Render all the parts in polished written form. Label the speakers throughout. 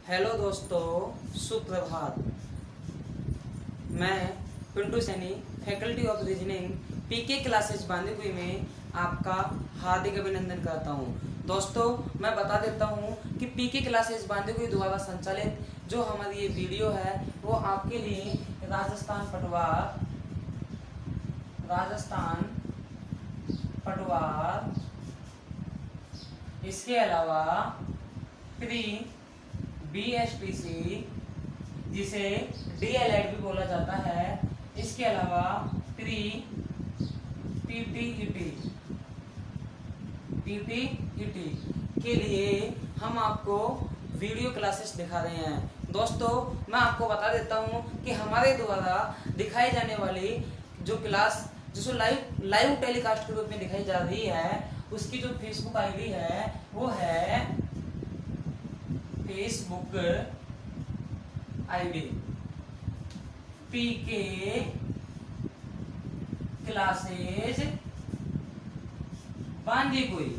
Speaker 1: Hello दोस्तों, सुप्रभात। मैं Pintu Saini, faculty of reasoning, PK classes Bandikui में आपका हार्दिक अभिनंदन करता हूं। दोस्तों, मैं बता देता हूं कि पीके क्लासेस बांदीकुई द्वारा संचालित जो हमारी ये वीडियो है वो आपके लिए राजस्थान पटवार, इसके अलावा प्री BSTC जिसे DLED भी बोला जाता है, इसके अलावा प्री PTET के लिए हम आपको वीडियो क्लासेस दिखा रहे हैं। दोस्तों, मैं आपको बता देता हूं कि हमारे द्वारा दिखाई जाने वाली जो क्लास जिसको लाइव टेलीकास्ट के रूप में दिखाई जा रही है, उसकी जो फेसबुक आईडी है वो है फेसबुक आईडी पीके क्लासेस बांदीकुई।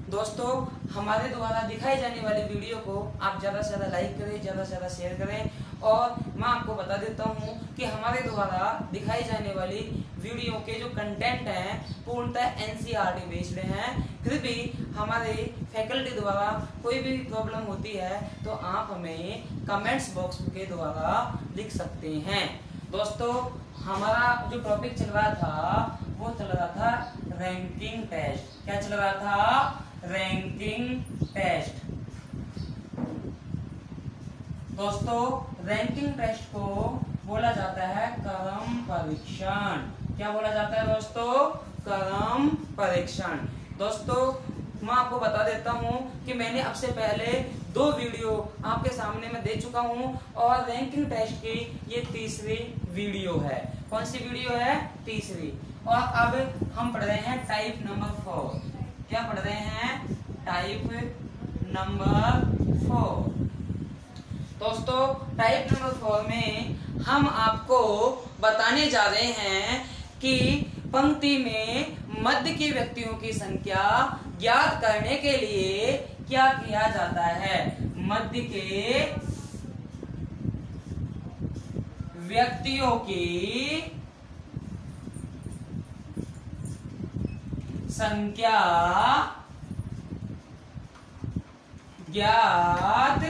Speaker 1: दोस्तों हमारे द्वारा दिखाई जाने वाली वीडियो को आप ज्यादा से ज्यादा लाइक करें, ज्यादा से ज्यादा शेयर करें। और मैं आपको बता देता हूं कि हमारे द्वारा दिखाई जाने वाली वीडियो के जो कंटेंट हैं पूर्णतः NCERT बेस्ड हैं। फिर भी हमारे फैकल्टी द्वारा कोई भी प्रॉब्लम होती है तो आप हमें कमेंट्स बॉक्स के द्वारा लिख सकते हैं। दोस्तों, हमारा जो टॉपिक चल रहा था वो चल रहा था रैंकिंग टेस्ट। क्या चल रहा था? Ranking test. दोस्तों, रैंकिंग टेस्ट को बोला जाता है क्रम परीक्षण। क्या बोला जाता है दोस्तों? क्रम परीक्षण। दोस्तों, मैं आपको बता देता हूं कि मैंने अब से पहले 2 वीडियो आपके सामने में दे चुका हूं और रैंकिंग टेस्ट की ये तीसरी वीडियो है। कौन सी वीडियो है? तीसरी। और अब हम पढ़ रहे हैं टाइप नंबर 4। क्या पढ़ रहे हैं? Type number 4। दोस्तों, टाइप नंबर 4 में हम आपको बताने जा रहे हैं कि पंक्ति में मध्य के व्यक्तियों की संख्या ज्ञात करने के लिए क्या किया जाता है। मध्य के व्यक्तियों की संख्या ज्ञात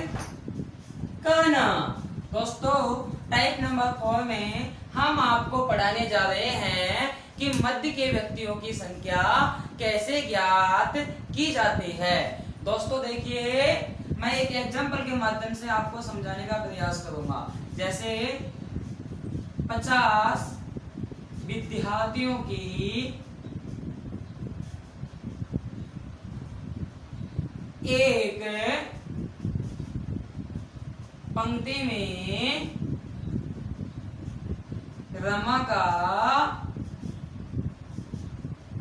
Speaker 1: करना। दोस्तों, टाइप नंबर 4 में हम आपको पढ़ाने जा रहे हैं कि मध्य के व्यक्तियों की संख्या कैसे ज्ञात की जाती है। दोस्तों देखिए, मैं एक एग्जांपल के माध्यम से आपको समझाने का प्रयास करूंगा। जैसे 50 विद्यार्थियों की एक पंक्ति में रमा का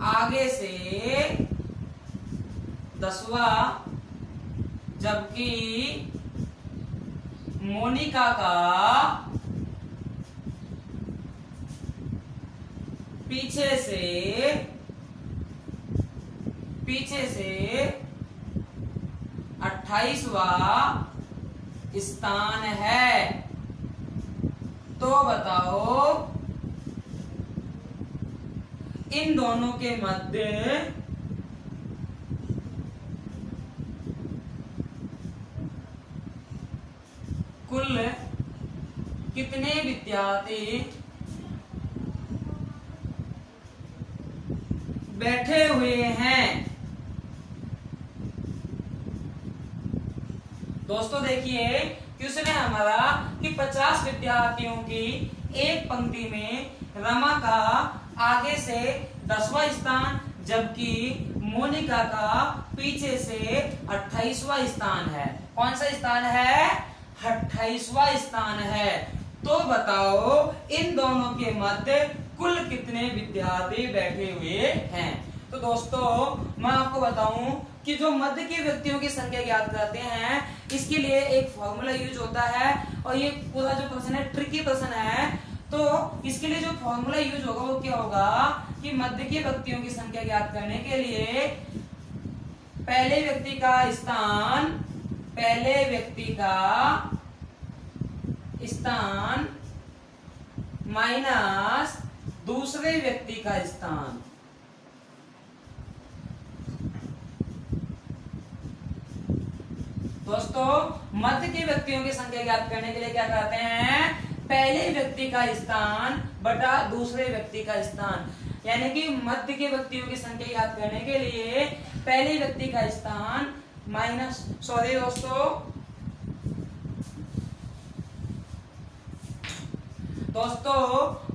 Speaker 1: आगे से 10वां जबकि मोनिका का पीछे से 28वां स्थान है, तो बताओ इन दोनों के मध्य कुल कितने विद्यार्थी बैठे हुए हैं। दोस्तों देखिए, क्वेश्चन है हमारा कि 50 विद्यार्थियों की एक पंक्ति में रमा का आगे से 10वां स्थान जबकि मोनिका का पीछे से 28वां स्थान है। कौन सा स्थान है? 28वां स्थान है। तो बताओ इन दोनों के मध्य कुल कितने विद्यार्थी बैठे हुए हैं। तो दोस्तों, मैं आपको बताऊं कि जो मध्य के व्यक्तियों की संख्या ज्ञात करते हैं, इसके लिए एक फॉर्मूला यूज होता है। और ये पूरा जो प्रश्न है ट्रिकी प्रश्न है, तो इसके लिए जो फॉर्मूला यूज होगा वो क्या होगा कि मध्य के व्यक्तियों की संख्या ज्ञात करने के लिए पहले व्यक्ति का स्थान, पहले व्यक्ति का स्थान माइनस दूसरे व्यक्ति का स्थान। दोस्तों मध्य के व्यक्तियों की संख्या ज्ञात करने के लिए क्या करते हैं, पहले व्यक्ति का स्थान बटा दूसरे व्यक्ति का स्थान, यानी कि मध्य के व्यक्तियों की संख्या ज्ञात करने के लिए पहले व्यक्ति का स्थान माइनस दोस्तों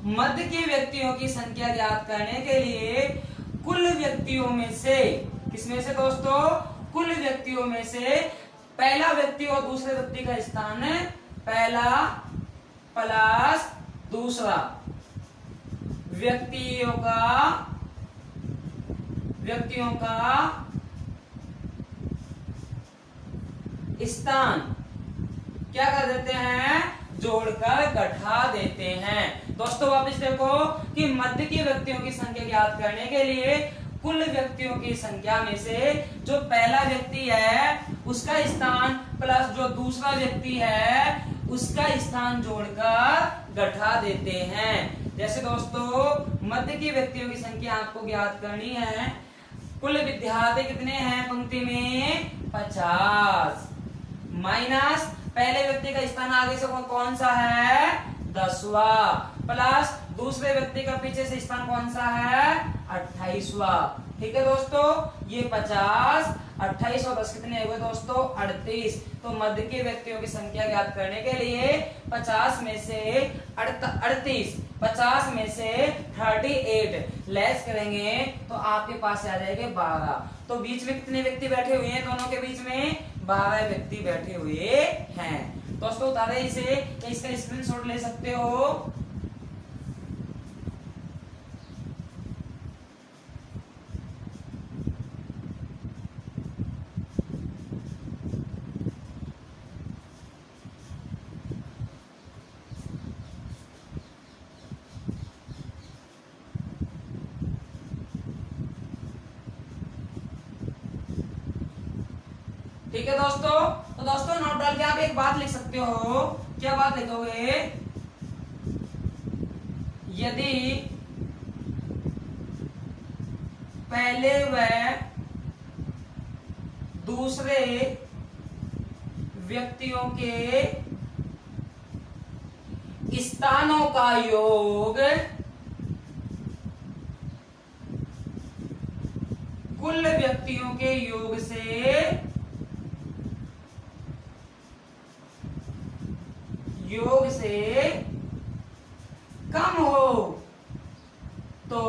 Speaker 1: मध्य के व्यक्तियों की संख्या ज्ञात करने के लिए कुल व्यक्तियों में से, किसमें से दोस्तों, कुल व्यक्तियों में से पहला व्यक्ति और दूसरे व्यक्ति का स्थान, पहला प्लस दूसरा व्यक्तियों का स्थान क्या कर देते हैं, जोड़कर घटा देते हैं। दोस्तों वापस देखो कि मध्य के व्यक्तियों की संख्या ज्ञात करने के लिए कुल व्यक्तियों की संख्या में से जो पहला व्यक्ति है उसका स्थान प्लस जो दूसरा व्यक्ति है उसका स्थान जोड़कर घटा देते हैं। जैसे दोस्तों मध्य के व्यक्तियों की संख्या आपको ज्ञात करनी है, कुल विद्यार्थी कितने हैं पंक्ति में, 50 माइनस पहले व्यक्ति का स्थान आगे से कौन सा है, 10वां, प्लस दूसरे व्यक्ति का पीछे से स्थान कौन सा है, 28वां। ठीक है दोस्तों, ये 50, 28 और 10 कितने हुए दोस्तों, 38। तो मध्य के व्यक्तियों की संख्या ज्ञात करने के लिए 50 में से 38, 50 में से 38 लेस करेंगे तो आपके पास आ जाएंगे 12। तो बीच में कितने व्यक्ति बैठे हुए हैं, दोनों के बीच में 12 व्यक्ति बैठे हुए हैं। दोस्तों उतारे इसे, इसका स्क्रीनशॉट ले सकते हो। ठीक है दोस्तों, तो दोस्तों नोट डाल के आप एक बात लिख सकते हो। क्या बात लिखोगे, यदि पहले व दूसरे व्यक्तियों के स्थानों का योग कुल व्यक्तियों के योग से कम हो तो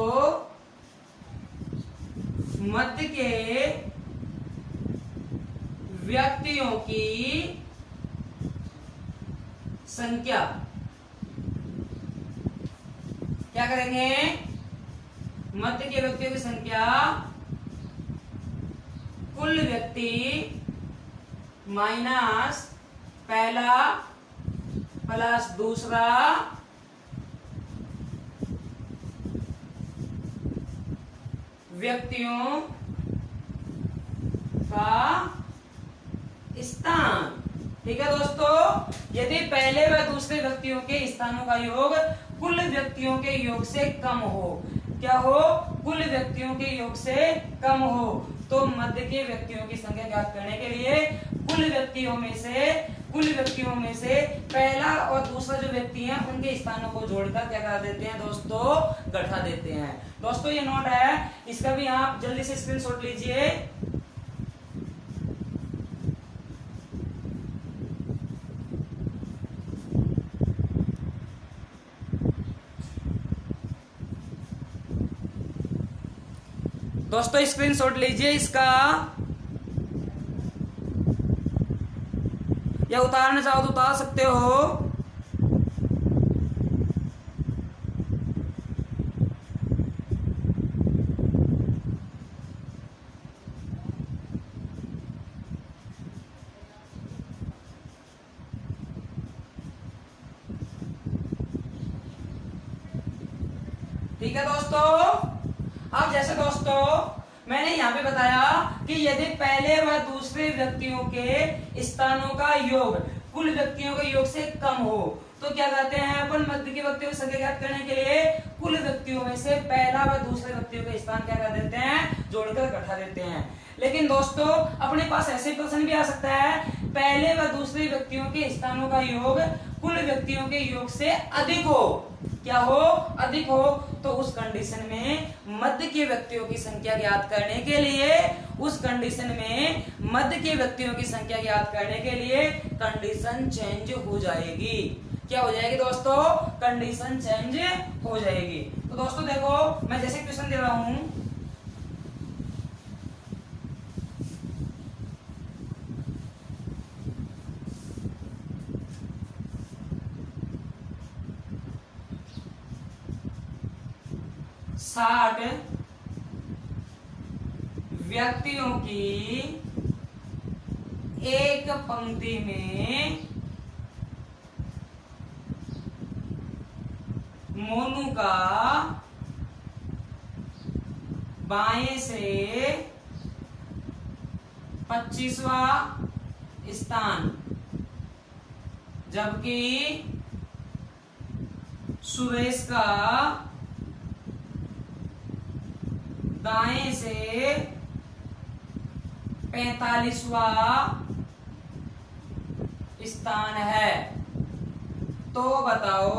Speaker 1: मध्य के व्यक्तियों की संख्या क्या करेंगे, मध्य के व्यक्तियों की संख्या कुल व्यक्ति माइनस पहला प्लस दूसरा व्यक्तियों का स्थान। ठीक है दोस्तों, यदि पहले व दूसरे व्यक्तियों के स्थानों का योग कुल व्यक्तियों के योग से कम हो, क्या हो, कुल व्यक्तियों के योग से कम हो, तो मध्य के व्यक्तियों की संख्या ज्ञात करने के लिए कुल व्यक्तियों में से पहला और दूसरा जो व्यक्ति है उनके स्थानों को जोड़कर क्या कर देते हैं दोस्तों, घटा देते हैं। दोस्तों ये नोट है, इसका भी आप जल्दी से स्क्रीनशॉट लीजिए। दोस्तों स्क्रीनशॉट लीजिए इसका, या उतारना चाहो तो उतार सकते हो। ठीक है दोस्तों, अब जैसे दोस्तों मैंने यहाँ पे बताया कि यदि पहले व दूसरे व्यक्तियों के स्थानों का योग कुल व्यक्तियों के योग से कम हो तो क्या कहते हैं अपन मध्य के व्यक्तियों की संख्या ज्ञात करने के लिए कुल व्यक्तियों में से पहला व दूसरे व्यक्तियों के स्थान क्या कर देते हैं, जोड़कर घटा देते हैं। लेकिन दोस्तों अपने पास ऐसे प्रश्न भी आ सकता है, पहले व दूसरे व्यक्तियों के स्थानों का योग कुल व्यक्तियों के योग से अधिक हो, क्या हो, अधिक हो, तो उस कंडीशन में मध्य के व्यक्तियों की संख्या ज्ञात करने के लिए उस कंडीशन में मध्य के व्यक्तियों की संख्या ज्ञात करने के लिए कंडीशन चेंज हो जाएगी। क्या हो जाएगी दोस्तों, कंडीशन चेंज हो जाएगी। तो दोस्तों देखो मैं जैसे क्वेश्चन दे रहा हूं, साठ व्यक्तियों की एक पंक्ति में मोनू का बाएं से 25वां स्थान, जबकि सुरेश का दाएं से 45वां स्थान है, तो बताओ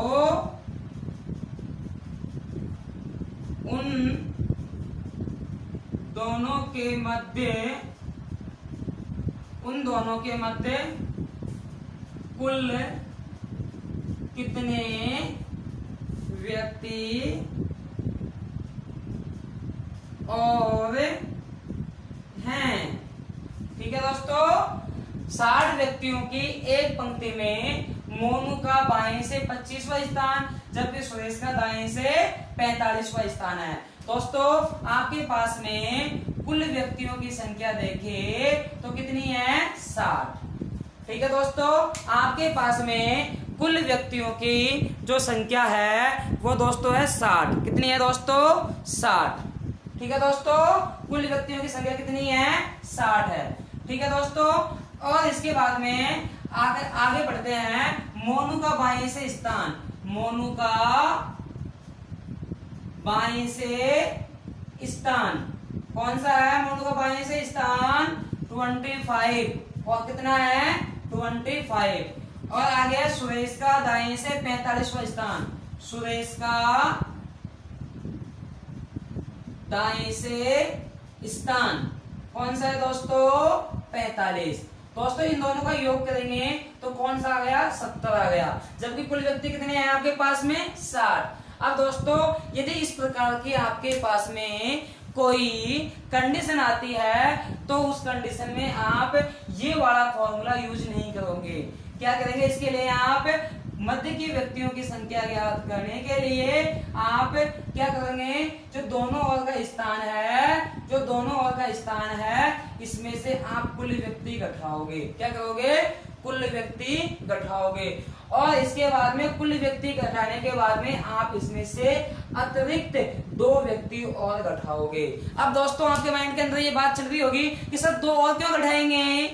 Speaker 1: उन दोनों के मध्य कुल कितने व्यक्ति और हैं। ठीक है दोस्तों, 60 व्यक्तियों की एक पंक्ति में मोनू का बाएं से 25वां स्थान, जबकि सुरेश का दाएं से 45वां स्थान है। दोस्तों आपके पास में कुल व्यक्तियों की संख्या देखे तो कितनी है, 60। ठीक है दोस्तों, आपके पास में कुल व्यक्तियों की जो संख्या है वो दोस्तों है 60। कितनी है दोस्तों, 60। ठीक है दोस्तों, कुल व्यक्तियों की संख्या कितनी है, 60 है। ठीक है दोस्तों, और इसके बाद में आगे बढ़ते हैं। मोनू का बाएं से स्थान, मोनू का बाएं से स्थान कौन सा है, मोनू का बाएं से स्थान 25, और कितना है 25। और आगे सुरेश का दाएं से 45वां स्थान, सुरेश का दाएं से स्थान कौन सा है दोस्तों, 45। दोस्तों इन दोनों का योग करेंगे तो कौन सा आ गया, 70 आ गया, जबकि कुल व्यक्ति कितने हैं आपके पास में, 60। अब दोस्तों यदि इस प्रकार की आपके पास में कोई कंडीशन आती है तो उस कंडीशन में आप ये वाला फॉर्मूला यूज नहीं करोगे। क्या करेंगे, इसके लिए आप मध्य की व्यक्तियों की संख्या ज्ञात करने के लिए आप क्या करेंगे, जो दोनों ओर का स्थान है, जो दोनों ओर का स्थान है, इसमें से आप कुल व्यक्ति घटाओगे। क्या करोगे, कुल व्यक्ति घटाओगे, और इसके बाद में कुल व्यक्ति घटाने के बाद में आप इसमें से अतिरिक्त 2 व्यक्ति और घटाओगे। अब दोस्तों आपके माइंड के अंदर ये बात चल रही होगी कि सर 2 और क्यों घटाएंगे।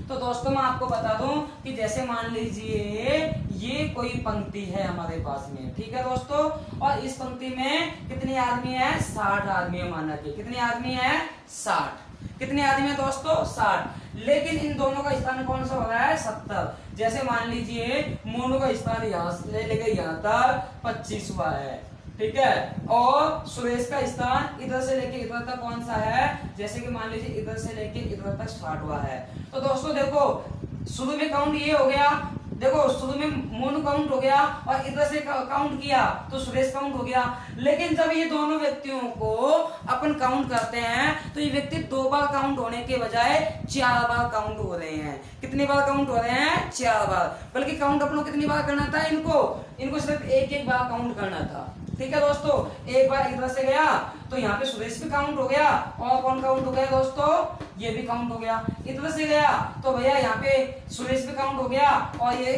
Speaker 1: तो दोस्तों मैं आपको बता दूं कि जैसे मान लीजिए ये कोई पंक्ति है हमारे पास में, ठीक है दोस्तों, और इस पंक्ति में कितने आदमी है, 60 आदमी है माना कि, कितने आदमी है, 60। कितने आदमी है दोस्तों, 60। लेकिन इन दोनों का स्थान कौन सा हो रहा है, 70। जैसे मान लीजिए मोनू का स्थान यहाँ से लेकर यहाँ तक 25वां है, ठीक है, और सुरेश का स्थान इधर से लेके इधर तक कौन सा है, जैसे कि मान लीजिए इधर से लेके इधर तक 60वां है। तो दोस्तों देखो शुरू में काउंट ये हो गया, देखो शुरू में मोनू काउंट हो गया और इधर से काउंट किया तो सुरेश काउंट हो गया। लेकिन जब ये दोनों व्यक्तियों को अपन काउंट करते हैं तो ये व्यक्ति 2 बार काउंट होने के बजाय 4 बार काउंट हो रहे हैं। कितनी बार काउंट हो रहे हैं, 4 बार। बल्कि काउंट अपन को कितनी बार करना था, इनको सिर्फ एक बार काउंट करना था। ठीक है दोस्तों, एक बार इधर से गया तो यहाँ पे सुरेश भी काउंट हो गया, और कौन काउंट हो गया दोस्तों, ये भी काउंट हो गया। इधर से गया तो भैया यहाँ पे सुरेश भी काउंट हो गया, और ये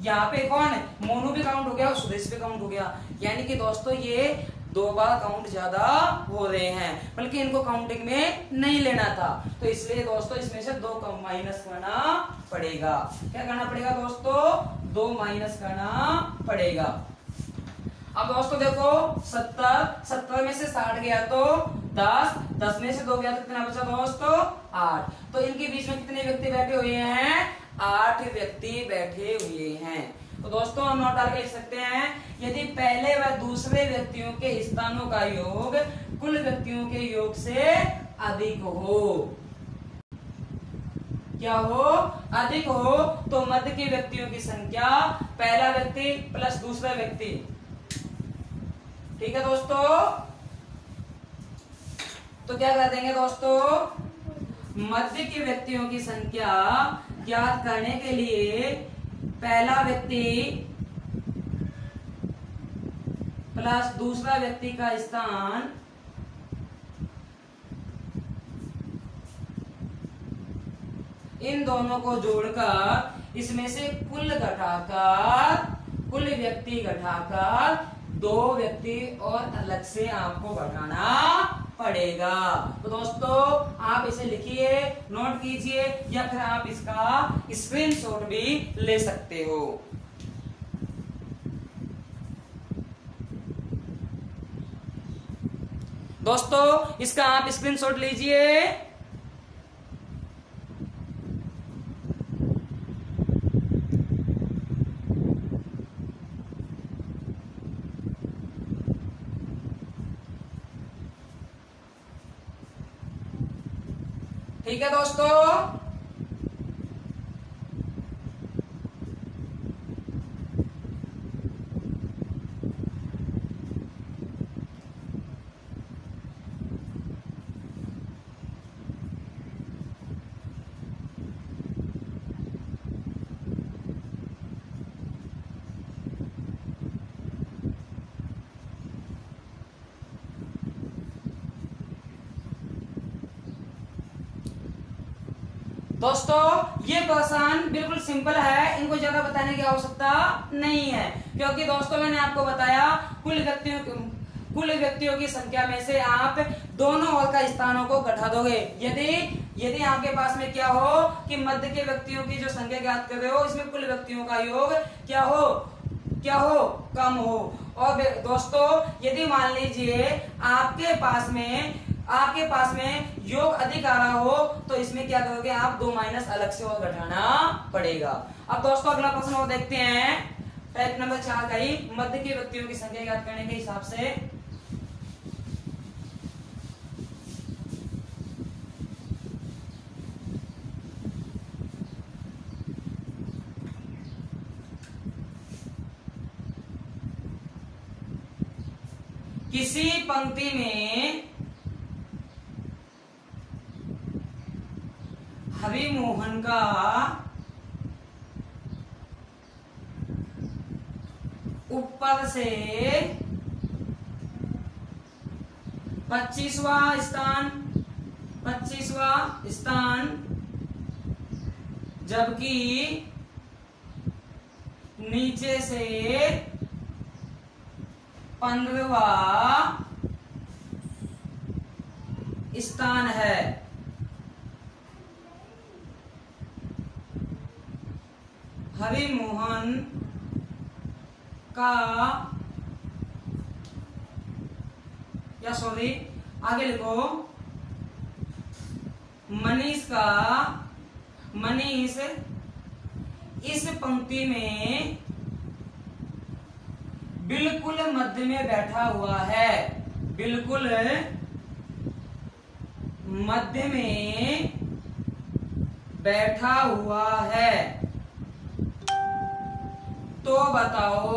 Speaker 1: यहाँ पे कौन, मोनू भी काउंट हो गया और सुरेश भी काउंट हो गया। यानी कि दोस्तों ये 2 बार काउंट ज्यादा हो रहे हैं, बल्कि इनको काउंटिंग में नहीं लेना था। तो इसलिए दोस्तों इसमें से 2 कम माइनस करना पड़ेगा। क्या करना पड़ेगा दोस्तों? 2 माइनस करना पड़ेगा। अब दोस्तों देखो 70 में से 60 गया तो 10 में से 2 गया तो कितना बचा दोस्तों? 8। तो इनके बीच में कितने व्यक्ति बैठे हुए हैं? 8 व्यक्ति बैठे हुए हैं। तो दोस्तों हम नोट डाल के लिख सकते हैं, यदि पहले व दूसरे व्यक्तियों के स्थानों का योग कुल व्यक्तियों के योग से अधिक हो, क्या हो? अधिक हो, तो मध्य के व्यक्तियों की संख्या पहला व्यक्ति प्लस दूसरा व्यक्ति। ठीक है दोस्तों? तो क्या कर देंगे दोस्तों? मध्य के व्यक्तियों की संख्या ज्ञात करने के लिए पहला व्यक्ति प्लस दूसरा व्यक्ति का स्थान इन दोनों को जोड़कर इसमें से कुल व्यक्ति घटाकर 2 व्यक्ति और अलग से आपको घटाना पड़ेगा। तो दोस्तों आप इसे लिखिए, नोट कीजिए, या फिर आप इसका स्क्रीनशॉट भी ले सकते हो। दोस्तों इसका आप स्क्रीनशॉट लीजिए। ठीक है दोस्तों? दोस्तों ये क्वेश्चन बिल्कुल सिंपल है, इनको ज्यादा बताने की आवश्यकता नहीं है, क्योंकि दोस्तों मैंने आपको बताया कुल व्यक्तियों की संख्या में से आप दोनों ओर का स्थानों को घटा दोगे। यदि आपके पास में क्या हो कि मध्य के व्यक्तियों की जो संख्या ज्ञात कर रहे हो, इसमें कुल व्यक्तियों का योग क्या हो? कम हो। और दोस्तों यदि मान लीजिए आपके पास में योग अधिक आ रहा हो, तो इसमें क्या करोगे आप? 2 माइनस अलग से और घटाना पड़ेगा। अब दोस्तों अगला प्रश्न और देखते हैं, टाइप नंबर 4 का ही, मध्य के व्यक्तियों की संख्या ज्ञात करने के हिसाब से। किसी पंक्ति में हरिमोहन का ऊपर से 25वां स्थान जबकि नीचे से 15वां स्थान है। हरिमोहन का आगे लिखो, मनीष इस पंक्ति में बिल्कुल मध्य में बैठा हुआ है, बिल्कुल मध्य में बैठा हुआ है। तो बताओ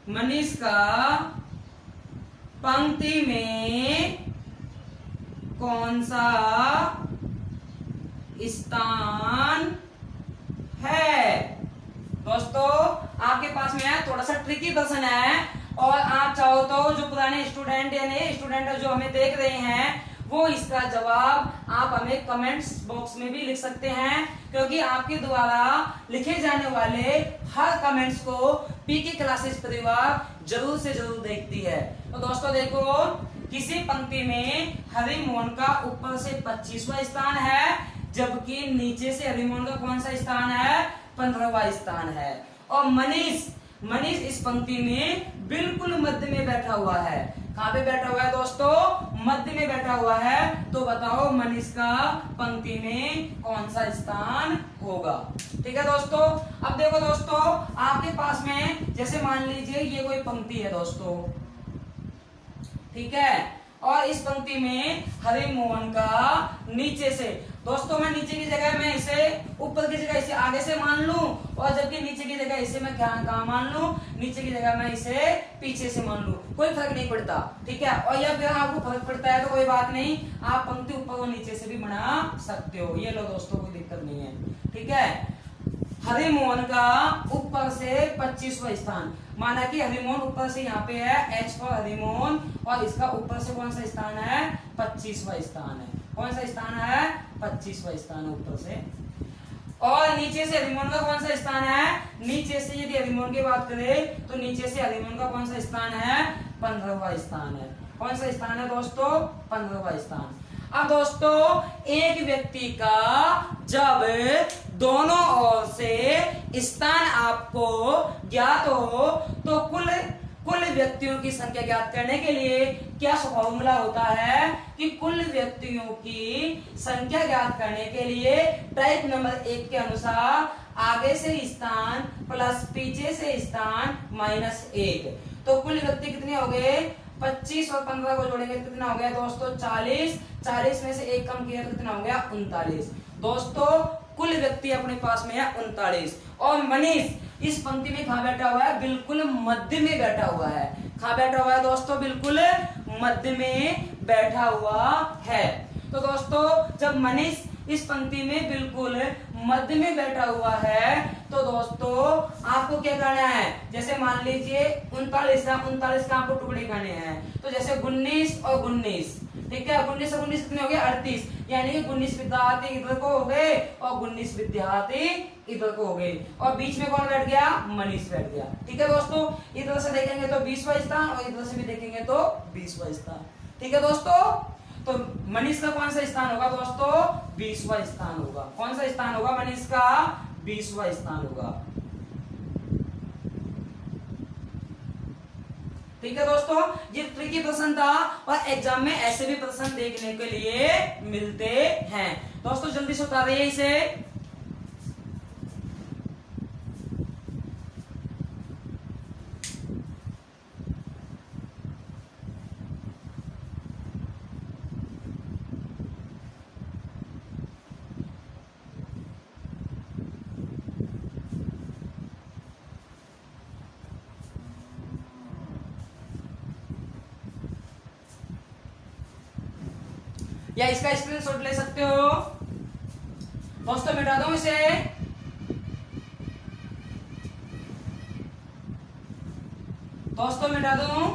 Speaker 1: मनीष का पंक्ति में कौन सा स्थान है। दोस्तों आपके पास में थोड़ा सा ट्रिकी प्रश्न है, और आप चाहो तो जो पुराने स्टूडेंट यानी स्टूडेंट जो हमें देख रहे हैं वो इसका जवाब आप हमें कमेंट्स बॉक्स में भी लिख सकते हैं, क्योंकि आपके द्वारा लिखे जाने वाले हर कमेंट्स को पीके क्लासेस परिवार जरूर से जरूर देखती है। तो दोस्तों देखो, किसी पंक्ति में हरिमोहन का ऊपर से 25वां स्थान है, जबकि नीचे से हरिमोहन का कौन सा स्थान है? 15वां स्थान है। और मनीष इस पंक्ति में बिल्कुल मध्य में बैठा हुआ है। कहां पे बैठा हुआ है दोस्तों? मध्य में बैठा हुआ है। तो बताओ मनीष का पंक्ति में कौन सा स्थान होगा? ठीक है दोस्तों। अब देखो दोस्तों, आपके पास में जैसे मान लीजिए ये कोई पंक्ति है दोस्तों, ठीक है, और इस पंक्ति में हरिमोहन का नीचे से, दोस्तों मैं नीचे की जगह मैं इसे ऊपर की जगह इसे आगे से मान लूं, और जबकि नीचे की जगह इसे मैं कहां मान लूं? नीचे की जगह मैं इसे पीछे से मान लूं, कोई फर्क नहीं पड़ता। ठीक है, और या फिर आपको फर्क पड़ता है तो कोई बात नहीं, आप पंक्ति ऊपर और नीचे से भी बना सकते हो। ये लो दोस्तों, कोई दिक्कत नहीं है। ठीक है, हरिमोहन का ऊपर से 25वां स्थान, माना कि हरिमोहन ऊपर से यहाँ पे है H फॉर हरिमोहन, और इसका ऊपर से कौन सा स्थान है? 25वां स्थान है। कौन सा स्थान है? 25वां स्थान ऊपर से। और नीचे से हरिमोहन का कौन सा स्थान है? नीचे से यदि हरिमोहन की बात करें तो नीचे से हरिमोहन का कौन सा स्थान है? 15वां स्थान है। कौन सा स्थान है दोस्तों? 15वां स्थान। अब दोस्तों, एक व्यक्ति का जब दोनों ओर से स्थान आपको ज्ञात हो तो कुल व्यक्तियों की संख्या ज्ञात करने के लिए क्या फॉर्मूला होता है कि कुल व्यक्तियों की संख्या ज्ञात करने के लिए टाइप नंबर 1 के अनुसार आगे से स्थान प्लस पीछे से स्थान -1। तो कुल व्यक्ति कितने हो गए? 25 और 15 को जोड़ेंगे तो कितना हो गया दोस्तों? 40। 40 में से एक कम किया तो कितना हो गया? 39। दोस्तों कुल व्यक्ति अपने पास में है 39। और मनीष इस पंक्ति में कहां बैठा हुआ है? बिल्कुल मध्य में बैठा हुआ है। कहां बैठा हुआ है दोस्तों? बिल्कुल मध्य में बैठा हुआ है। तो दोस्तों जब मनीष इस पंक्ति में बिल्कुल मध्य में बैठा हुआ है तो दोस्तों आपको क्या करना है? जैसे मान लीजिए 39 है, 39 का आपको टुकड़े करने हैं, तो जैसे 19 और 19, ठीक है, 19 और 19 कितने हो गए? 38। यानी कि 19 विद्यार्थी इधर को हो गए और 19 विद्यार्थी इधर को हो गए, और बीच में कौन बैठ गया? मनीष बैठ गया। ठीक है दोस्तों, इधर से देखेंगे तो 20वां स्थान और इधर से भी देखेंगे तो 20वां स्थान। ठीक है दोस्तों, तो मनीष का कौन सा स्थान होगा दोस्तों? 20वां स्थान होगा। कौन सा स्थान होगा मनीष का? 20वां स्थान होगा। ठीक है दोस्तों, ये ट्रिकी प्रश्न था और एग्जाम में ऐसे भी प्रश्न देखने के लिए मिलते हैं। दोस्तों जल्दी से उतारिए इसे। या इसका स्क्रीनशॉट ले सकते हो। दोस्तों मिटा दो इसे। दोस्तों मिटा दूं।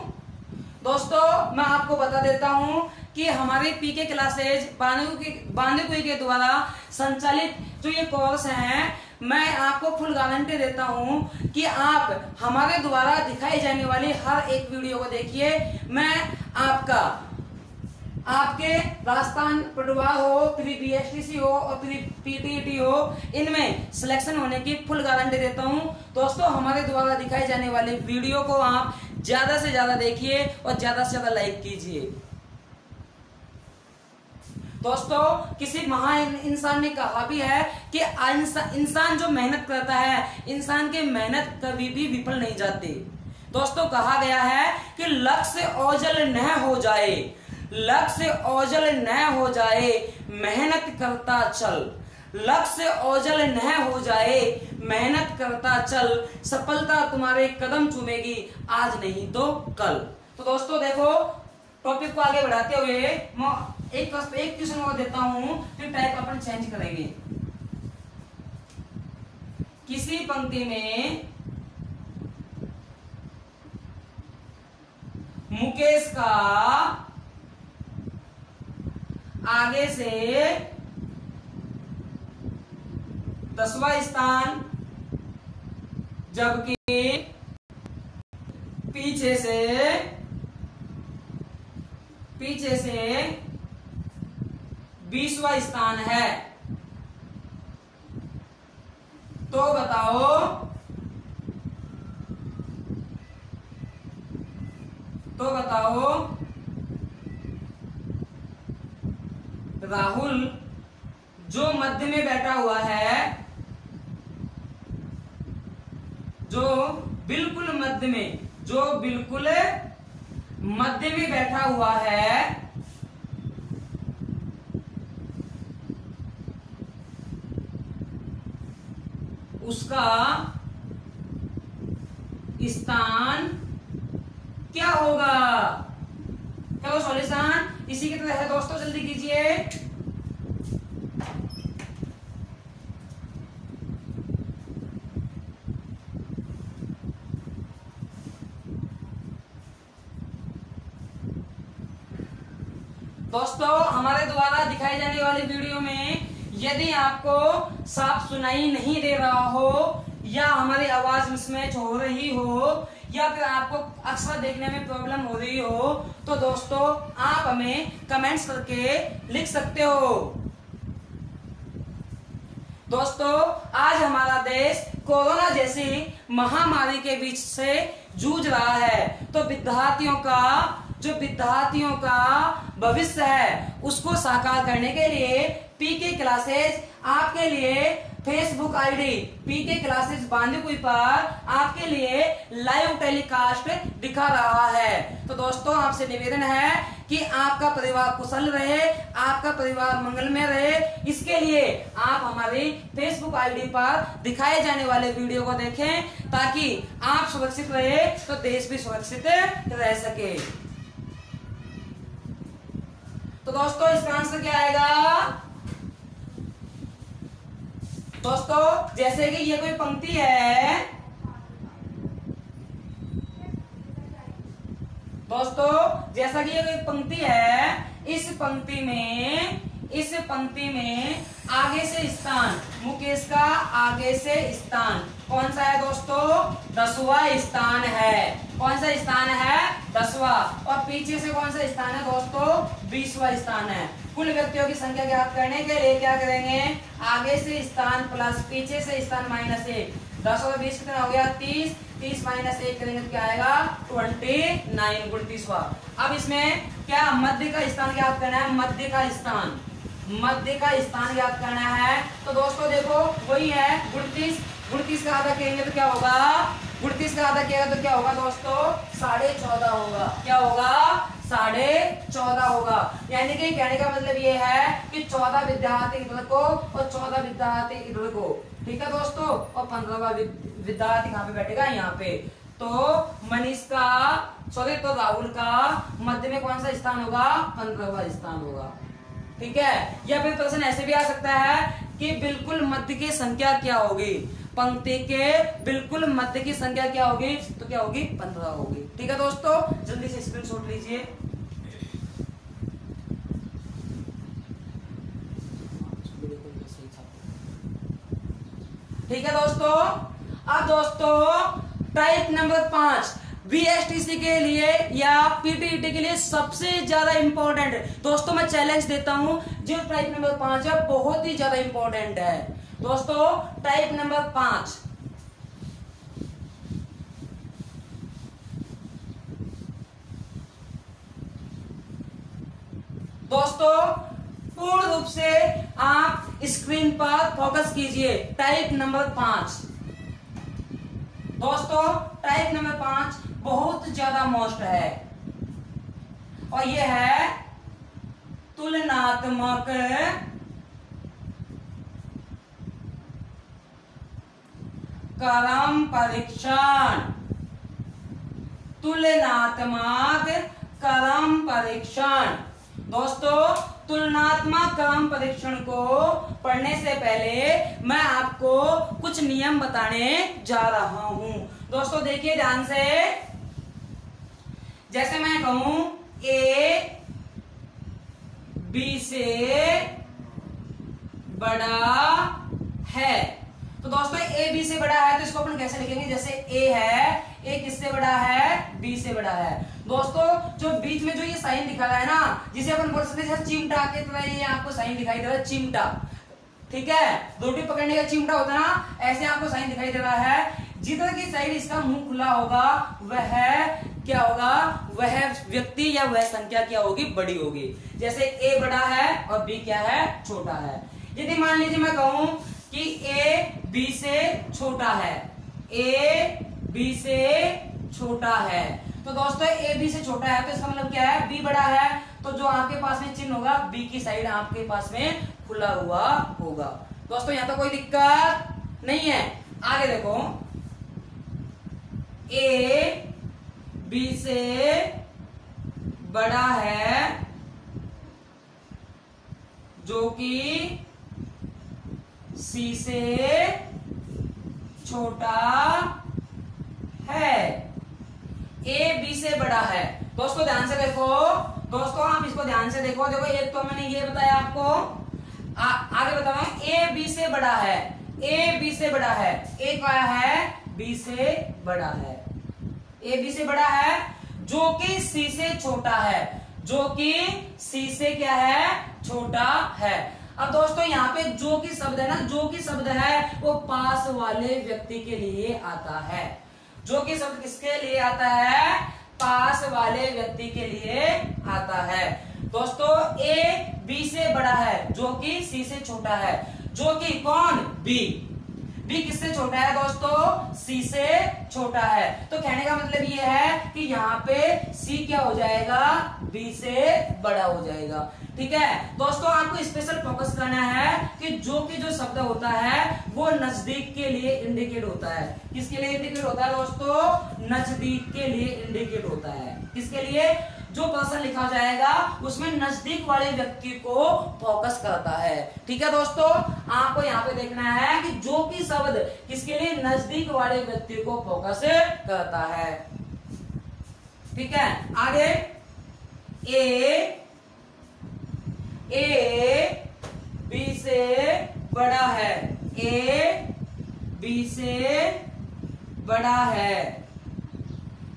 Speaker 1: दोस्तों मैं आपको बता देता हूं कि हमारे पीके क्लासेज बांदीकुई के द्वारा संचालित जो ये कोर्स हैं, मैं आपको फुल गारंटी देता हूं कि आप हमारे द्वारा दिखाई जाने वाली हर एक वीडियो को देखिए। मैं आपके राजस्थान पटवार हो, फिर बीएसटीसी हो और फिर पीटीईटी हो, इनमें सिलेक्शन होने की फुल गारंटी देता हूं। दोस्तों हमारे द्वारा दिखाई जाने वाले वीडियो को आप ज्यादा से ज्यादा देखिए और ज्यादा से ज्यादा लाइक कीजिए। दोस्तों किसी महान इंसान ने कहा भी है कि इंसान जो मेहनत करता है, इंसान की मेहनत कभी भी विफल नहीं जाती। दोस्तों कहा गया है कि लक्ष्य ओझल न हो जाए, लक्ष्य ओझल न हो जाए, मेहनत करता चल। लक्ष्य ओझल न हो जाए, मेहनत करता चल, सफलता तुम्हारे कदम चूमेगी, आज नहीं तो कल। तो दोस्तों देखो, टॉपिक को आगे बढ़ाते हुए मैं एक क्वेश्चन और देता हूं, फिर टाइप अपन चेंज करेंगे। किसी पंक्ति में मुकेश का आगे से 10वां स्थान, जबकि पीछे से 20वां स्थान है। तो बताओ राहुल जो मध्य में बैठा हुआ है, जो बिल्कुल मध्य में बैठा हुआ है, उसका स्थान क्या होगा? क्या वो सॉल्यूशन इसी की तरह है दोस्तों, जल्दी कीजिए। दोस्तों हमारे द्वारा दिखाई जाने वाली वीडियो में यदि आपको साफ सुनाई नहीं दे रहा हो, या हमारी आवाज मिसमैच हो रही हो, या फिर आपको अक्सर देखने में प्रॉब्लम हो रही हो, तो दोस्तों आप हमें कमेंट्स करके लिख सकते हो। दोस्तों आज हमारा देश कोरोना जैसी महामारी के बीच से जूझ रहा है, तो विद्यार्थियों का भविष्य है उसको साकार करने के लिए पीके क्लासेस आपके लिए फेसबुक आईडी पीके क्लासेस बांदीकुई पर आपके लिए लाइव टेलीकास्ट दिखा रहा है। तो दोस्तों आपसे निवेदन है कि आपका परिवार कुशल रहे, आपका परिवार मंगलमय रहे, इसके लिए आप हमारी फेसबुक आईडी पर दिखाए जाने वाले वीडियो को देखें, ताकि आप सुरक्षित रहे तो देश भी सुरक्षित रह सके। तो दोस्तों इसका आंसर क्या आएगा? दोस्तों जैसे कि ये कोई पंक्ति है, दोस्तों जैसा कि ये कोई पंक्ति है, इस पंक्ति में आगे से स्थान, मुकेश का आगे से स्थान कौन सा है दोस्तों? 10वां स्थान है। कौन सा स्थान है? 10वां। और पीछे से कौन सा स्थान है दोस्तों? 20वां स्थान है। कुल व्यक्तियों की संख्या ज्ञात करने के लिए क्या करेंगे? आगे से स्थान प्लस पीछे से स्थान -1। 10 और 20 कितना हो गया? 30। 30 माइनस 1 करेंगे तो क्या आएगा? 29 29वां। अब इसमें क्या मध्य का स्थान ज्ञात करना है? मध्य का स्थान ज्ञात करना है। तो दोस्तों देखो वही है 39। 39 का आधा करेंगे तो क्या होगा? 39 का आधा किया तो क्या होगा दोस्तों? 14.5 होगा। क्या होगा? 14.5 होगा। यानी कि कहने का मतलब ये है कि 14 विद्यार्थी इधर को और 14 विद्यार्थी इधर को, ठीक है दोस्तों। और 15वां विद्यार्थी कहाँ पे बैठेगा? यहाँ पे। तो मनीष का तो राहुल का मध्य में कौन सा स्थान होगा? 15वां स्थान होगा, ठीक है। या फिर प्रश्न ऐसे भी आ सकता है कि बिल्कुल मध्य की संख्या क्या होगी? पंक्ति के बिल्कुल मध्य की संख्या क्या होगी? तो क्या होगी? 15 होगी, ठीक है दोस्तों। जल्दी से स्क्रीनशॉट लीजिए। ठीक है दोस्तों। अब दोस्तों टाइप नंबर 5 VSTC के लिए या PTET के लिए सबसे ज्यादा इंपॉर्टेंट दोस्तों मैं चैलेंज देता हूं, जो टाइप नंबर 5 है बहुत ही ज्यादा इंपॉर्टेंट है दोस्तों। टाइप नंबर 5 दोस्तों पूर्ण रूप से आप स्क्रीन पर फोकस कीजिए। टाइप नंबर 5 दोस्तों, टाइप नंबर 5 बहुत ज्यादा मोस्ट है और यह है तुलनात्मक क्रम परीक्षण। तुलनात्मक क्रम परीक्षण दोस्तों, तुलनात्मक क्रम परीक्षण को पढ़ने से पहले मैं आपको कुछ नियम बताने जा रहा हूं। दोस्तों देखिए ध्यान से, जैसे मैं कहूं A बी से बड़ा है। तो दोस्तों ए बी से बड़ा है तो इसको अपन कैसे लिखेंगे, जैसे ए है, ए किससे बड़ा है, बी से बड़ा है। दोस्तों जो बीच में जो ये साइन दिखा रहा है ना, जिसे अपन बोल सकते हैं चिमटा के तरह, ये आपको साइन दिखाई दे रहा है चिमटा, ठीक है, रोटी पकड़ने का चिमटा होता है ना, ऐसे आपको साइन दिखाई दे रहा है। जिधर की साइड इसका मुंह खुला होगा वह क्या होगा, वह व्यक्ति या वह संख्या क्या होगी, बड़ी होगी। जैसे ए बड़ा है और बी क्या है, छोटा है। यदि मान लीजिए मैं कहूं कि ए बी से छोटा है, ए बी से छोटा है, तो दोस्तों ए बी से छोटा है तो इसका मतलब क्या है, बी बड़ा है, तो जो आपके पास में चिन्ह होगा बी की साइड आपके पास में खुला हुआ होगा। दोस्तों यहां तो कोई दिक्कत नहीं है। आगे देखो, ए बी से बड़ा है जो कि सी से छोटा है। ए बी से बड़ा है। दोस्तों ध्यान से देखो, दोस्तों आप इसको ध्यान से देखो। देखो एक तो मैंने ये बताया आपको, आगे बताओ, ए बी से बड़ा है, ए बी से बड़ा है, ए क्या है, बी से बड़ा है, ए बी से बड़ा है जो कि सी से छोटा है, जो कि सी से क्या है, छोटा है। अब दोस्तों यहाँ पे जो की शब्द है ना, जो की शब्द है वो पास वाले व्यक्ति के लिए आता है। जो की शब्द किसके लिए आता है, पास वाले व्यक्ति के लिए आता है। दोस्तों ए बी से बड़ा है जो कि सी से छोटा है, जो कि कौन, बी, बी किससे छोटा है दोस्तों, सी से छोटा है। तो कहने का मतलब ये है कि यहाँ पे सी क्या हो जाएगा, बी से बड़ा हो जाएगा। ठीक है दोस्तों, आपको स्पेशल फोकस करना है कि जो शब्द होता है वो नजदीक के लिए इंडिकेट होता है। किसके लिए इंडिकेट होता है दोस्तों, नजदीक के लिए इंडिकेट होता है। किसके लिए, जो पर्सन लिखा जाएगा उसमें नजदीक वाले व्यक्ति को फोकस करता है। ठीक है दोस्तों, आपको यहाँ पे देखना है कि जो कि शब्द किसके लिए, नजदीक वाले व्यक्ति को फोकस करता है। ठीक है, आगे ए बी से बड़ा है, ए बी से बड़ा है,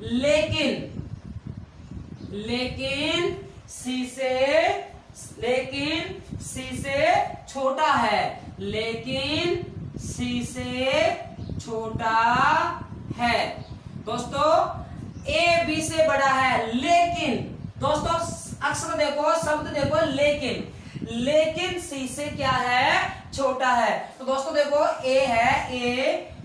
Speaker 1: लेकिन सी से छोटा है, लेकिन सी से छोटा है। दोस्तों ए बी से बड़ा है, लेकिन दोस्तों अक्सर देखो, शब्द देखो, लेकिन सी से क्या है, छोटा है। तो दोस्तों देखो ए है, ए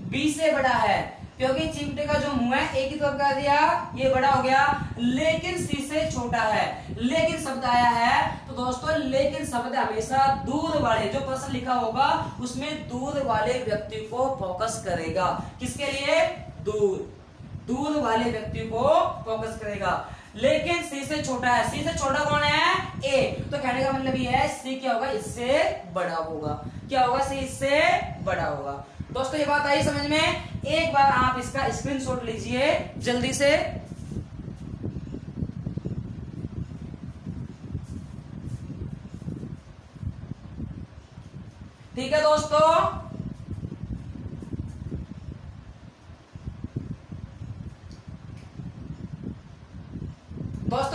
Speaker 1: बी से बड़ा है, क्योंकि चिमटे का जो मुंह है एक ही तरफ कर दिया, ये बड़ा हो गया, लेकिन सी से छोटा है। लेकिन शब्द आया है तो दोस्तों लेकिन शब्द हमेशा दूर वाले, जो प्रश्न लिखा होगा उसमें दूर वाले व्यक्ति को फोकस करेगा। किसके लिए, दूर वाले व्यक्ति को फोकस करेगा। लेकिन सी से छोटा है, सी से छोटा कौन है, ए, तो कहने का मतलब ये है सी क्या होगा, इससे बड़ा होगा। क्या होगा, सी इससे बड़ा होगा। दोस्तों ये बात आई समझ में। एक बार आप इसका स्क्रीनशॉट लीजिए जल्दी से। ठीक है दोस्तों,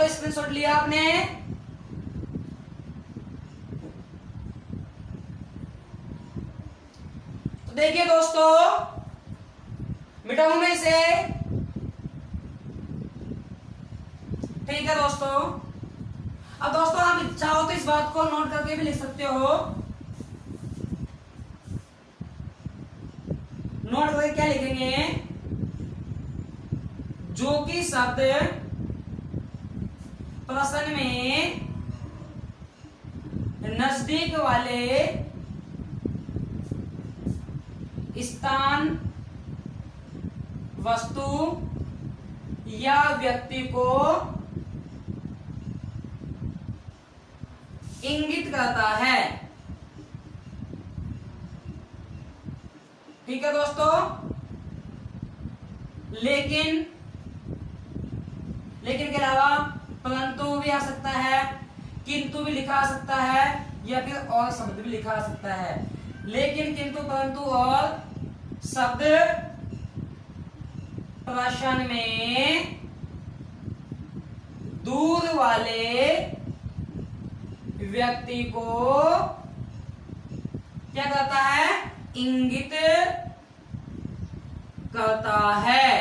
Speaker 1: स्क्रीनशॉट लिया आपने। तो देखिए दोस्तों, मिटाऊं मैं इसे। ठीक है दोस्तों, अब दोस्तों आप चाहो तो इस बात को नोट करके भी लिख सकते हो। नोट करके क्या लिखेंगे, जो कि शब्द प्रश्न में नजदीक वाले स्थान, वस्तु या व्यक्ति को इंगित करता है। ठीक है दोस्तों, लेकिन के अलावा परंतु भी आ सकता है, किंतु भी लिखा आ सकता है या फिर और शब्द भी लिखा आ सकता है, लेकिन किंतु परंतु और शब्द प्रश्न में दूर वाले व्यक्ति को क्या करता है, इंगित करता है।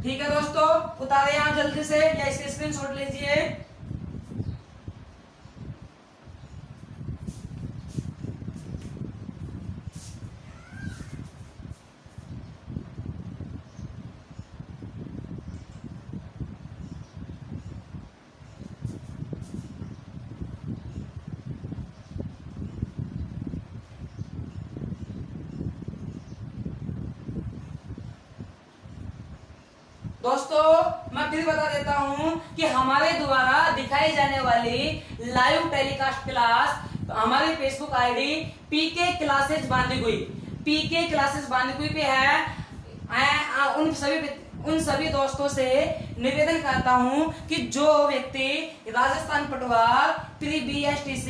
Speaker 1: ठीक है दोस्तों, उतारे यहां जल्दी से या इसके स्क्रीनशॉट लीजिए। दोस्तों मैं फिर बता देता हूं कि हमारे द्वारा दिखाई जाने वाली लाइव टेलीकास्ट क्लास हमारी फेसबुक आईडी पीके क्लासेस बांदीकुई, पीके क्लासेस बांदीकुई पे है। उन सभी दोस्तों से निवेदन करता हूं कि जो व्यक्ति राजस्थान पटवार प्री BSTC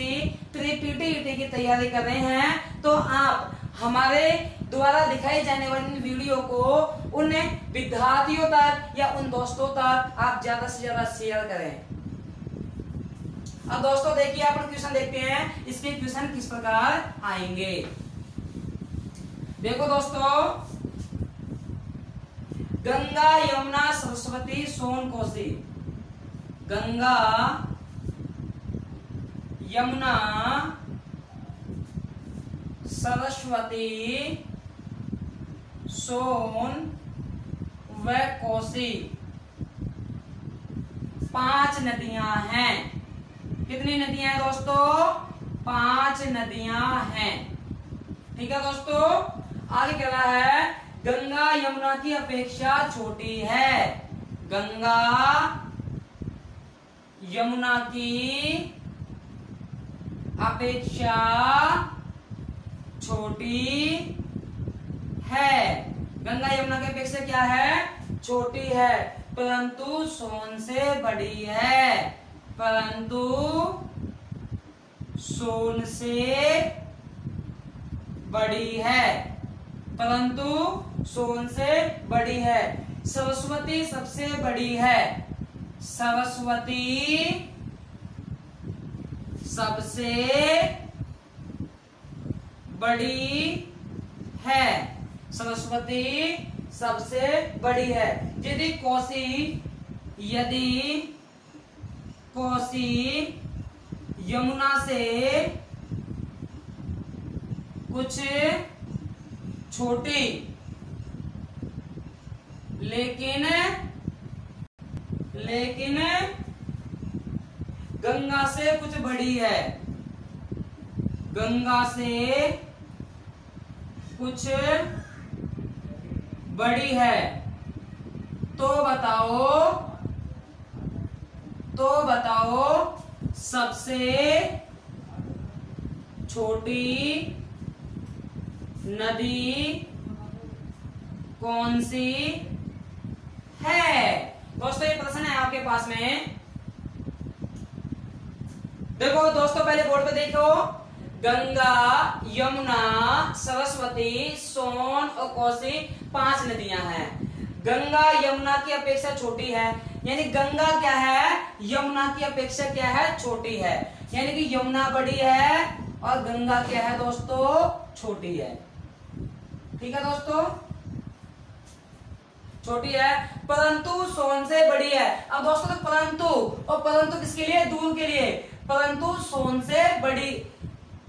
Speaker 1: प्री PTET की तैयारी कर रहे हैं, तो आप हमारे द्वारा दिखाई जाने वाली वीडियो को उन विद्यार्थियों तक या उन दोस्तों तक आप ज्यादा से ज्यादा शेयर करें। अब दोस्तों देखिए, आप क्वेश्चन देखते हैं, इसके क्वेश्चन किस प्रकार आएंगे। देखो दोस्तों, गंगा यमुना सरस्वती सोन कोसी, गंगा यमुना सरस्वती सोन व कोसी 5 नदियां हैं। कितनी नदियां हैं दोस्तों? 5 नदियां हैं। ठीक है दोस्तों, आगे क्या रहा है, गंगा यमुना की अपेक्षा छोटी है, गंगा यमुना की अपेक्षा छोटी है, गंगा यमुना की अपेक्षा क्या है, छोटी है, परंतु सोन से बड़ी है, परंतु सोन से बड़ी है, परंतु सोन से बड़ी है। सरस्वती सबसे बड़ी है, सरस्वती सबसे बड़ी है, सरस्वती सबसे बड़ी है। यदि कोसी यमुना से कुछ छोटी लेकिन गंगा से कुछ बड़ी है, गंगा से कुछ बड़ी है, तो बताओ सबसे छोटी नदी कौन सी है। दोस्तों ये प्रश्न है आपके पास में। देखो दोस्तों, पहले बोर्ड पे देखो, गंगा यमुना सरस्वती सोन और कोसी 5 नदियां हैं। गंगा यमुना की अपेक्षा छोटी है, यानी गंगा क्या है, यमुना की अपेक्षा क्या है, छोटी है, यानी कि यमुना बड़ी है और गंगा क्या है दोस्तों, छोटी है। ठीक है दोस्तों, छोटी है परंतु सोन से बड़ी है। अब दोस्तों परंतु किसके लिए, दूर के लिए, परंतु सोन से बड़ी,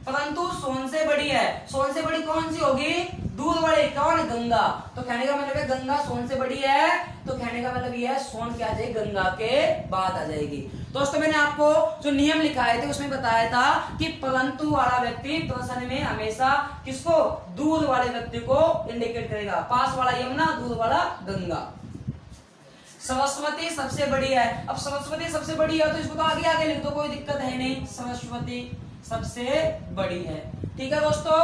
Speaker 1: परंतु सोन से बड़ी है। सोन से बड़ी कौन सी होगी, दूर वाली, कौन, गंगा। तो कहने का मतलब है गंगा सोन से बड़ी है, तो कहने का मतलब यह है सोन क्या आ जाएगी, गंगा के बाद आ जाएगी। दोस्तों मैंने आपको जो नियम लिखाए थे उसमें बताया था कि परंतु वाला व्यक्ति प्रश्न में हमेशा किसको, दूर वाले व्यक्ति को इंडिकेट करेगा, पास वाला यमुना, दूर वाला गंगा। सरस्वती सबसे बड़ी है, अब सरस्वती सबसे बड़ी है तो इसको तो आगे आगे लिख दो, कोई दिक्कत है नहीं, सरस्वती सबसे बड़ी है। ठीक है दोस्तों,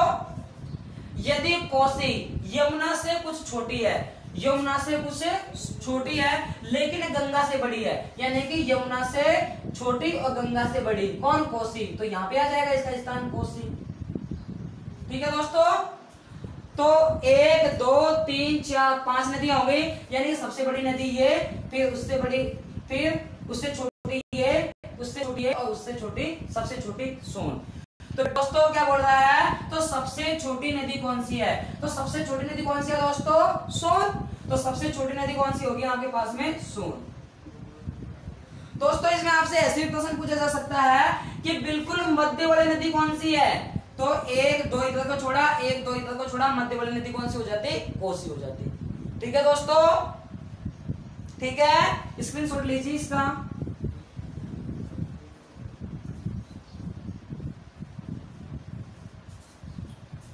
Speaker 1: यदि कोसी यमुना से कुछ छोटी है, यमुना से कुछ छोटी है लेकिन गंगा से बड़ी है, यानी कि यमुना से छोटी और गंगा से बड़ी कौन? कोसी। तो यहाँ पे आ जाएगा इसका स्थान कोसी। ठीक है दोस्तों, तो 1 2 3 4 5 नदियां हो गई, यानी कि सबसे बड़ी नदी ये, फिर उससे बड़ी, फिर उससे छोटी ये, उससे छोटी ये और उससे छोटी, सबसे छोटी सोन। तो दोस्तों क्या बोल रहा है? तो सबसे छोटी नदी कौन सी है? तो सबसे छोटी नदी कौन सी है दोस्तों? सोन। तो सबसे छोटी नदी कौन सी होगी आपके पास में? सोन। दोस्तों इसमें आपसे ऐसे भी प्रश्न पूछा जा सकता है कि बिल्कुल मध्य वाली नदी कौन सी है? तो 1 2 इधर को छोड़ा, 1 2 इधर को छोड़ा, मध्य वाली नदी कौन सी हो जाती? कोसी हो जाती। ठीक है दोस्तों, ठीक है, स्क्रीनशॉट लीजिए इसका।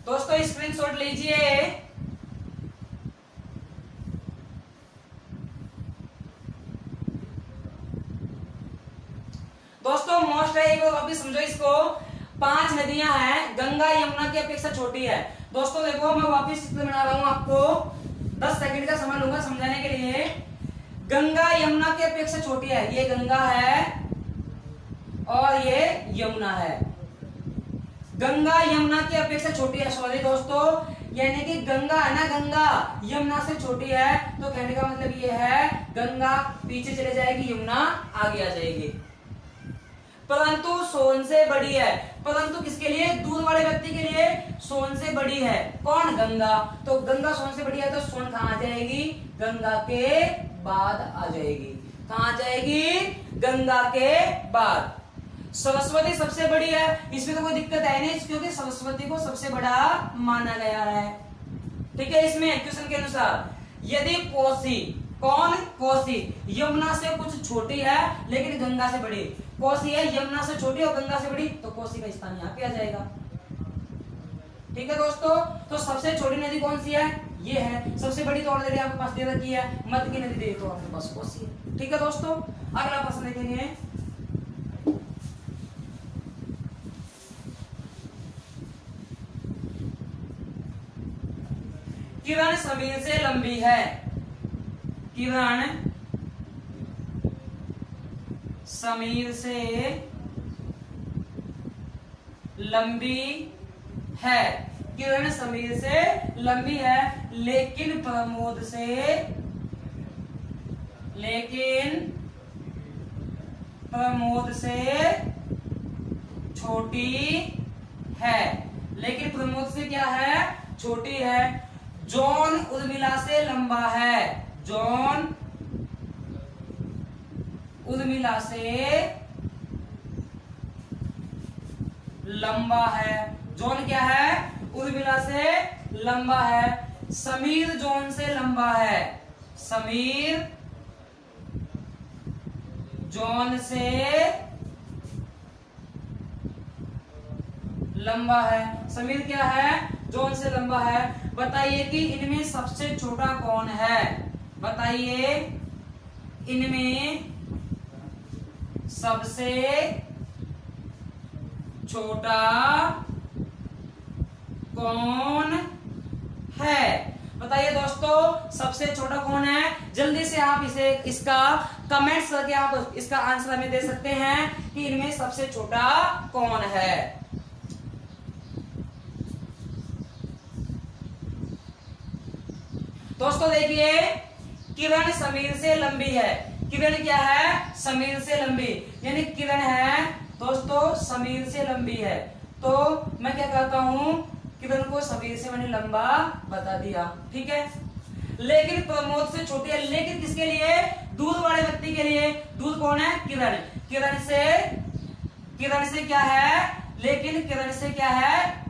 Speaker 1: दोस्तों स्क्रीनशॉट लीजिए। दोस्तों मोस्ट है, एक बार वापिस समझो इसको। 5 नदियां हैं, गंगा यमुना की अपेक्षा छोटी है। दोस्तों देखो मैं वापिस बना रहा हूं, आपको 10 सेकंड का समय लूंगा समझाने के लिए। गंगा यमुना की अपेक्षा छोटी है, ये गंगा है और ये यमुना है। गंगा यमुना की अपेक्षा छोटी है, सॉरी दोस्तों, यानी कि गंगा है ना, गंगा यमुना से छोटी है। तो कहने का मतलब ये है गंगा पीछे चले जाएगी, यमुना आगे आ जाएगी, परंतु सोन से बड़ी है। परंतु किसके लिए? दूर वाले व्यक्ति के लिए सोन से बड़ी है। कौन? गंगा। तो गंगा सोन से बड़ी है, तो सोन कहां आ जाएगी? गंगा के बाद आ जाएगी। कहां आ जाएगी? गंगा के बाद। सरस्वती सबसे बड़ी है, इसमें तो कोई दिक्कत है नहीं, क्योंकि सरस्वती को सबसे बड़ा माना गया है। ठीक है, इसमें क्वेश्चन के अनुसार यदि कोसी, कौन? कोसी यमुना से कुछ छोटी है लेकिन गंगा से बड़ी, कोसी है यमुना से छोटी और गंगा से बड़ी, तो कोसी का स्थान यहाँ पे आ जाएगा। ठीक है दोस्तों, तो सबसे छोटी नदी कौन सी है? ये है। सबसे बड़ी तो ऑलरेडी आपके पास दे रखी है, मध्य की नदी दे तो आपके पास कोसी है। ठीक है दोस्तों, अगला प्रश्न देखेंगे। किरण समीर से लंबी है। किरण समीर से लंबी है। किरण समीर से लंबी है लेकिन प्रमोद से, छोटी है। लेकिन प्रमोद से क्या है? छोटी है। जॉन उर्मिला से लंबा है। जॉन उर्मिला से लंबा है। जॉन क्या है? उर्मिला से लंबा है। समीर जॉन से लंबा है। समीर जॉन से लंबा है। समीर क्या है? जॉन से लंबा है। बताइए कि इनमें सबसे छोटा कौन है? बताइए इनमें सबसे छोटा कौन है? बताइए दोस्तों, सबसे छोटा कौन है? जल्दी से आप इसका कमेंट्स करके आप इसका आंसर हमें दे सकते हैं कि इनमें सबसे छोटा कौन है। दोस्तों देखिए, किरण समीर से लंबी है। किरण क्या है? समीर से लंबी, यानी किरण है दोस्तों समीर से लंबी है। तो मैं क्या करता हूं, किरण को समीर से मैंने लंबा बता दिया। ठीक है, लेकिन प्रमोद से छोटी है। लेकिन किसके लिए? दूर वाले व्यक्ति के लिए। दूर कौन है? किरण। किरण से क्या है? लेकिन किरण से क्या है?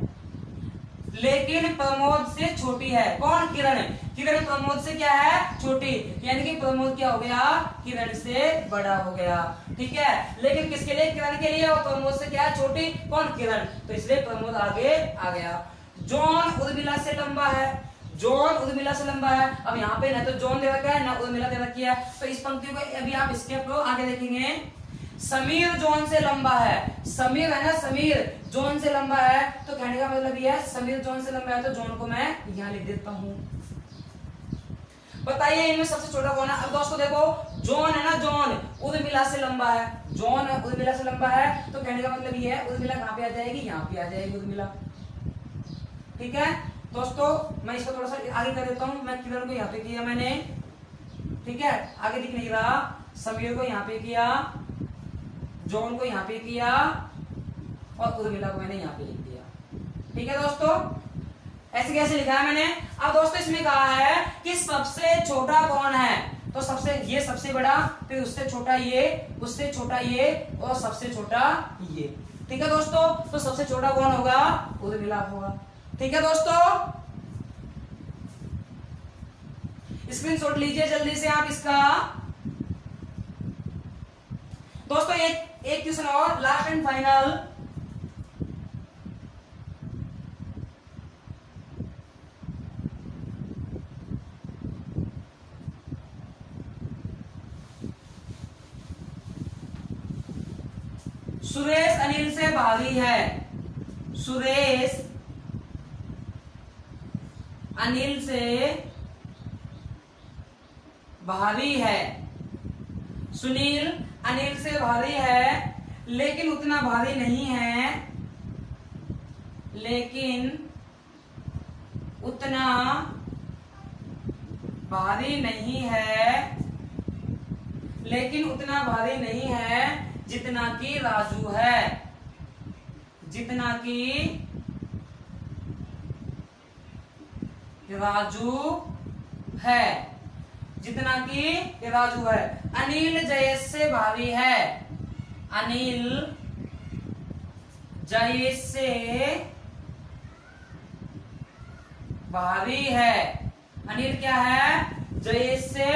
Speaker 1: लेकिन प्रमोद से छोटी है। कौन? किरण। किरण प्रमोद से क्या है? छोटी, यानी कि प्रमोद क्या हो गया? किरण से बड़ा हो गया। ठीक है, लेकिन किसके लिए? किरण के लिए। और प्रमोद से क्या है? छोटी। कौन? किरण। तो इसलिए प्रमोद आगे आ गया। जॉन उर्मिला से लंबा है। जॉन उर्मिला से लंबा है। अब यहाँ पे ना तो जॉन दे रखा है ना उर्मिला दे रखी है, तो इस पंक्ति को अभी आप स्टेप लो, आगे देखेंगे। समीर जॉन से लंबा है। समीर है ना, समीर जॉन से लंबा है, तो कहने का मतलब ये है समीर जॉन से लंबा है, तो जॉन को मैं यहां लिख देता हूं। बताइए इनमें सबसे छोटा कौन है? अब दोस्तों देखो, जॉन है ना, जॉन उर्मिला से लंबा है, जॉन उर्मिला से लंबा है, तो कहने का मतलब ये है उर्मिला कहां पे आ जाएगी? यहाँ पे आ जाएगी उर्मिला। ठीक है दोस्तों, मैं इसको थोड़ा सा आगे कर देता हूं। मैं किरण को यहाँ पे किया मैंने, ठीक है, आगे दिख नहीं रहा। समीर को यहाँ पे किया, जॉन को यहाँ पे किया, और उर्मिला को मैंने यहाँ पे लिख दिया। ठीक है दोस्तों, ऐसे कैसे लिखा है मैंने? अब दोस्तों इसमें कहा है कि सबसे छोटा कौन है, तो ये सबसे बड़ा, फिर उससे छोटा ये, उससे छोटा ये, और सबसे छोटा ये। ठीक है दोस्तों, तो सबसे छोटा कौन होगा? उर्मिला होगा। ठीक है दोस्तों, स्क्रीनशॉट लीजिए जल्दी से आप इसका। दोस्तों एक क्वेश्चन और, last and final. Suresh Anil से भारी है, सुरेश अनिल से भारी है, सुनील अनिल से भारी है, लेकिन उतना भारी नहीं है, लेकिन उतना भारी नहीं है, लेकिन उतना भारी नहीं है जितना कि राजू है, जितना कि राजू है, जितना कि राजू है। अनिल जयेश से भारी है, अनिल जयेश से भारी है, अनिल क्या है? जयेश से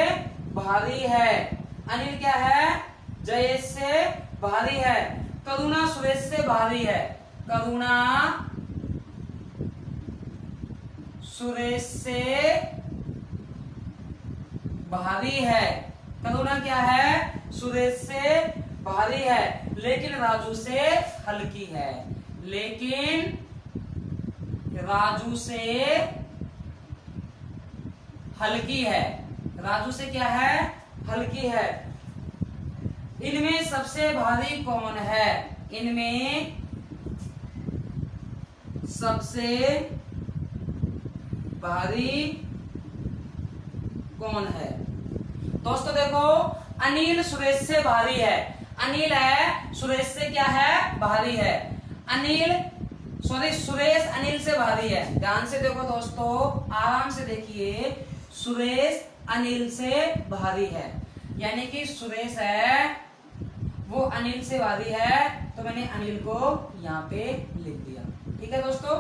Speaker 1: भारी है, अनिल क्या है? जयेश से भारी है। करुणा सुरेश से भारी है, करुणा सुरेश से भारी है, करुणा क्या है? सुरेश से भारी है, लेकिन राजू से हल्की है, लेकिन राजू से हल्की है, राजू से क्या है? हल्की है। इनमें सबसे भारी कौन है? इनमें सबसे भारी कौन है? दोस्तों देखो, अनिल सुरेश से भारी है, अनिल है सुरेश से क्या है? भारी है। अनिल सुरेश अनिल से भारी है। ध्यान से देखो दोस्तों, आराम से देखिए, सुरेश अनिल से भारी है, यानी कि सुरेश है वो अनिल से भारी है, तो मैंने अनिल को यहाँ पे लिख दिया। ठीक है दोस्तों,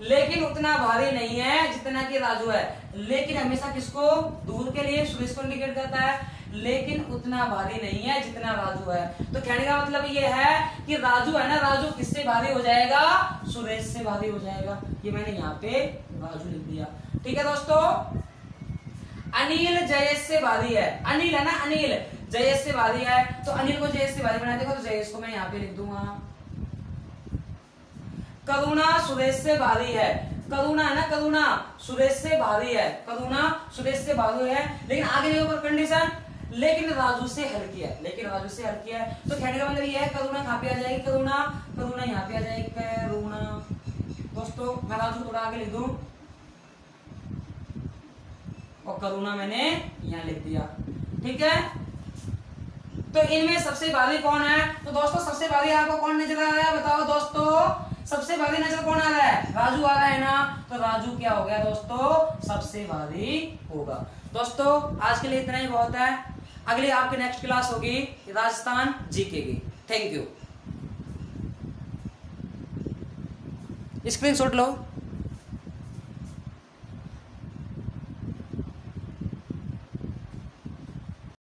Speaker 1: लेकिन उतना भारी नहीं है जितना कि राजू है। लेकिन हमेशा किसको? दूर के लिए सुरेश को इंडिकेट करता है, लेकिन उतना भारी नहीं है जितना राजू है। तो कहने का मतलब ये है कि राजू है ना, राजू किससे भारी हो जाएगा? सुरेश से भारी हो जाएगा। ये मैंने यहाँ पे राजू लिख दिया। ठीक है दोस्तों, अनिल जयेश से भारी है, अनिल है ना, अनिल जयेश से भारी है, तो अनिल को जयेश से भारी बना देगा, तो जयेश को मैं यहाँ पे लिख दूंगा। करुणा सुरेश से भारी है, करुणा है ना, करुणा सुरेश से भारी है, करुणा सुरेश से भारी है, लेकिन आगे देखो कंडीशन, लेकिन राजू से हल्की है, लेकिन राजू से हल्की है। तो कहने का मतलब ये है, करुणा कहाँ पे आ जाएगी? करुणा करुणा यहाँ पे आ जाएगी, करुणा। दोस्तों मैं राजू थोड़ा आगे लिख दूं, और करुणा मैंने यहाँ लिख दिया। ठीक है, तो इनमें सबसे भारी कौन है? तो दोस्तों सबसे भारी आपको कौन नजर आ रहा है? बताओ दोस्तों, सबसे भारी नजर कौन आ रहा है? राजू आ रहा है ना, तो राजू क्या हो गया दोस्तों? सबसे भारी होगा। दोस्तों आज के लिए इतना ही बहुत है। अगली आपकी नेक्स्ट क्लास होगी राजस्थान जीके की। Thank you. Screenshot low.